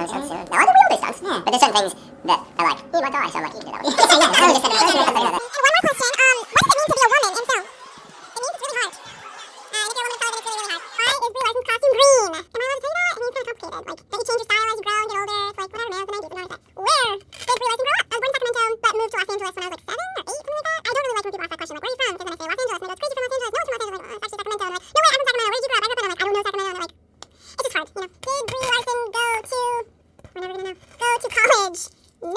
stunts soon. No, I think we all do stunts. Yeah. But there's certain things that are like, he might die, so I'm like, you can do that one. And one more question, what does it mean to be a woman in film? It means it's really hard. If you're a woman in television, it's really, really hard. Why is Brie Larson's costume green? Am I allowed to say that? I mean, it's kind of complicated. Like, don't you change your style as you grow and get older? It's like, whatever, man, it's the 90s, we know that. Where did Brie Larson grow up? I was born in Sacramento, but moved to Los Angeles when I was like 7 or 8, something like that. I don't really like when people ask that question, like, where are you from? Because then I say Los Angeles, and they go, it's crazy from Los Angeles. No, it's from Los Angeles. Like, oh, it's actually Sacramento. And I'm like, no, wait, I'm from Sacramento. Where did you grow up? I grew up, and I'm like, I don't know Sacramento. And they're like, it's just hard, you know. Did Brie Larson go to, we're never gonna know, go to college? No!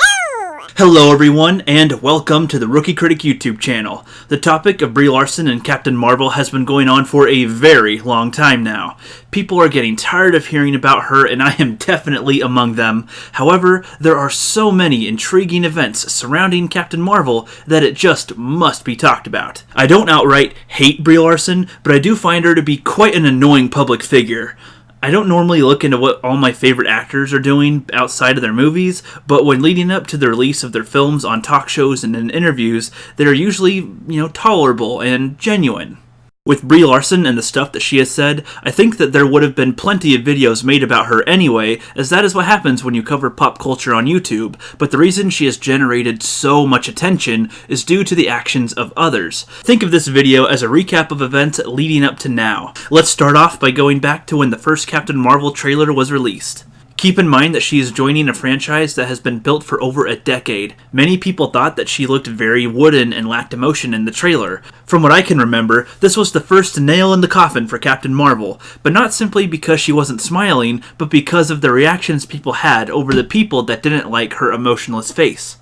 Hello everyone, and welcome to the Rookie Critic YouTube channel. The topic of Brie Larson and Captain Marvel has been going on for a very long time now. People are getting tired of hearing about her, and I am definitely among them. However, there are so many intriguing events surrounding Captain Marvel that it just must be talked about. I don't outright hate Brie Larson, but I do find her to be quite an annoying public figure. I don't normally look into what all my favorite actors are doing outside of their movies, but when leading up to the release of their films on talk shows and in interviews, they're usually, tolerable and genuine. With Brie Larson and the stuff that she has said, I think that there would have been plenty of videos made about her anyway, as that is what happens when you cover pop culture on YouTube, but the reason she has generated so much attention is due to the actions of others. Think of this video as a recap of events leading up to now. Let's start off by going back to when the first Captain Marvel trailer was released. Keep in mind that she is joining a franchise that has been built for over a decade. Many people thought that she looked very wooden and lacked emotion in the trailer. From what I can remember, this was the first nail in the coffin for Captain Marvel, but not simply because she wasn't smiling, but because of the reactions people had over the people that didn't like her emotionless face.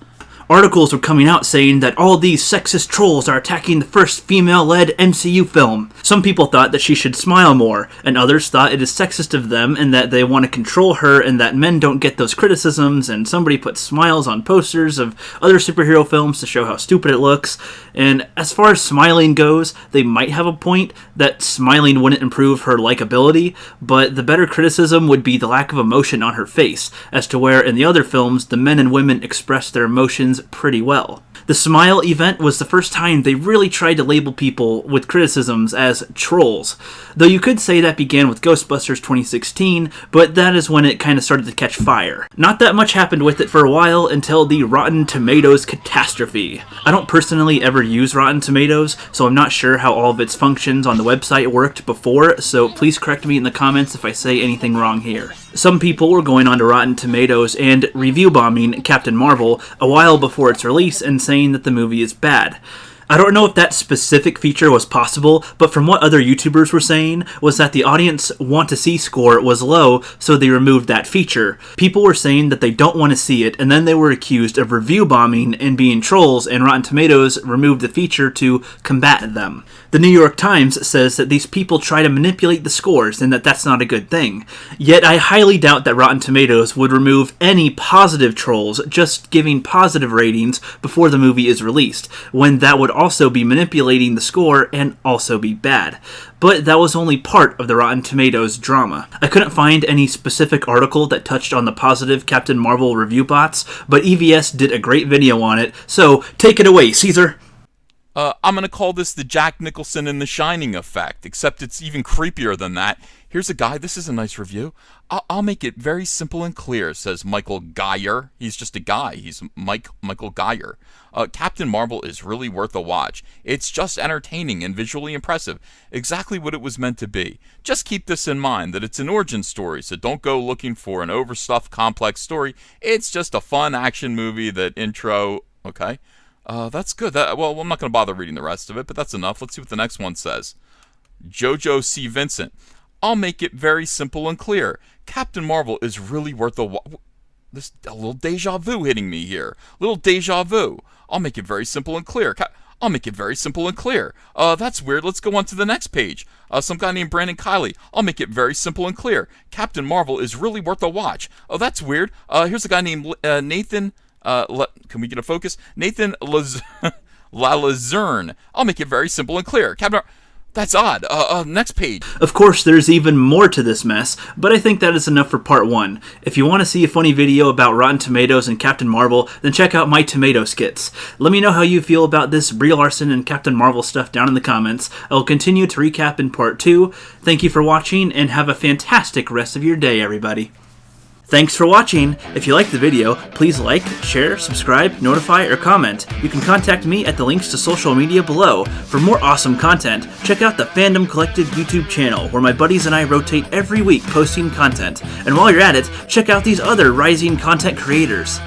Articles were coming out saying that all these sexist trolls are attacking the first female-led MCU film. Some people thought that she should smile more, and others thought it is sexist of them and that they want to control her and that men don't get those criticisms, and somebody put smiles on posters of other superhero films to show how stupid it looks. And as far as smiling goes, they might have a point that smiling wouldn't improve her likability, but the better criticism would be the lack of emotion on her face, as to where in the other films the men and women expressed their emotions pretty well. The Smile event was the first time they really tried to label people with criticisms as trolls. Though you could say that began with Ghostbusters 2016, but that is when it kind of started to catch fire. Not that much happened with it for a while until the Rotten Tomatoes catastrophe. I don't personally ever use Rotten Tomatoes, so I'm not sure how all of its functions on the website worked before, so please correct me in the comments if I say anything wrong here. Some people were going onto Rotten Tomatoes and review bombing Captain Marvel a while before its release and saying that the movie is bad. I don't know if that specific feature was possible, but from what other YouTubers were saying was that the audience want to see score was low, so they removed that feature. People were saying that they don't want to see it, and then they were accused of review bombing and being trolls, and Rotten Tomatoes removed the feature to combat them. The New York Times says that these people try to manipulate the scores and that that's not a good thing. Yet I highly doubt that Rotten Tomatoes would remove any positive trolls just giving positive ratings before the movie is released, when that would also be manipulating the score and also be bad. But that was only part of the Rotten Tomatoes drama. I couldn't find any specific article that touched on the positive Captain Marvel review bots, but EVS did a great video on it, so take it away, Caesar! I'm going to call this the Jack Nicholson in The Shining effect, except it's even creepier than that. Here's a guy, this is a nice review. I'll make it very simple and clear, says Michael Geyer. He's just a guy, he's Michael Geyer. Captain Marvel is really worth a watch. It's just entertaining and visually impressive, exactly what it was meant to be. Just keep this in mind, that it's an origin story, so don't go looking for an overstuffed, complex story. It's just a fun action movie that intro, okay? That's good. Well, I'm not going to bother reading the rest of it, but that's enough. Let's see what the next one says. Jojo C. Vincent. I'll make it very simple and clear. Captain Marvel is really worth a little deja vu hitting me here. Little deja vu. I'll make it very simple and clear. I'll make it very simple and clear. That's weird. Let's go on to the next page. Some guy named Brandon Kiley. I'll make it very simple and clear. Captain Marvel is really worth a watch. Oh, that's weird. Here's a guy named Nathan... can we get a focus? Nathan Lalazerne. I'll make it very simple and clear. Captain... That's odd. Next page. Of course, there's even more to this mess, but I think that is enough for part 1. If you want to see a funny video about Rotten Tomatoes and Captain Marvel, then check out my tomato skits. Let me know how you feel about this Brie Larson and Captain Marvel stuff down in the comments. I will continue to recap in part 2. Thank you for watching, and have a fantastic rest of your day, everybody. Thanks for watching! If you liked the video, please like, share, subscribe, notify, or comment. You can contact me at the links to social media below. For more awesome content, check out the Fandom Collective YouTube channel, where my buddies and I rotate every week posting content. And while you're at it, check out these other rising content creators.